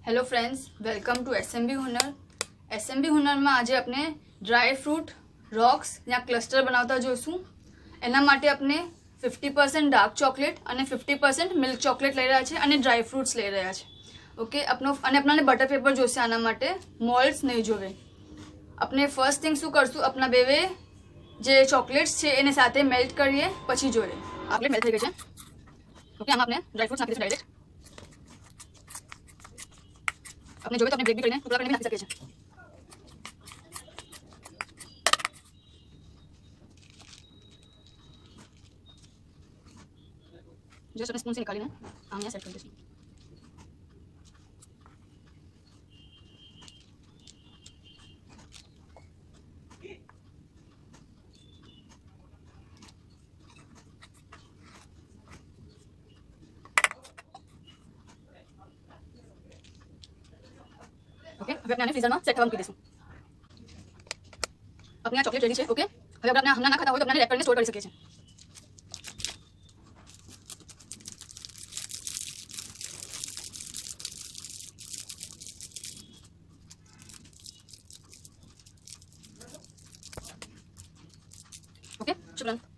Hello friends, welcome to SMB Hunar. SMB Hunar में आज अपने ड्राय फ्रूट रॉक्स या क्लस्टर बनावता जोईशुं। एना माटे अपने 50% डार्क चॉकलेट और 50% मिल्क चॉकलेट लई रह्या छे अने ड्राय फ्रूट्स लई रह्या छे। ओके, अपने बटर पेपर जोईशे। आना माटे मोल्ड्स नहीं जोवे। अपने फर्स्ट थिंग शुं करशुं, अपना बेवे जे चॉकलेट्स छे एने साथे मेल्ट करीए पछी जोईए। चॉकलेट मेल्ट थई गई छे। ओके, आमां आपणे ड्राय फ्रूट्स नाखी दईशुं डायरेक्ट। अपने जोवे तो अपने ब्रेक भी करीने टुकड़ा करीने भी नाखी सकीए छे। जस्ट अपने स्पून से निकालीने आम यहाँ सेट कर दीजिए। ओके, હવે આપણે આને ફ્રીઝરમાં સેટ થવા મૂકી દઈશું। अपनी चॉकलेट रेडी है। ओके, હવે આપણે હમણાં ના ખાતા હોય તો આપણે રેપ કરીને સ્ટોર કરી શકીએ છીએ। ओके, शुक्रिया।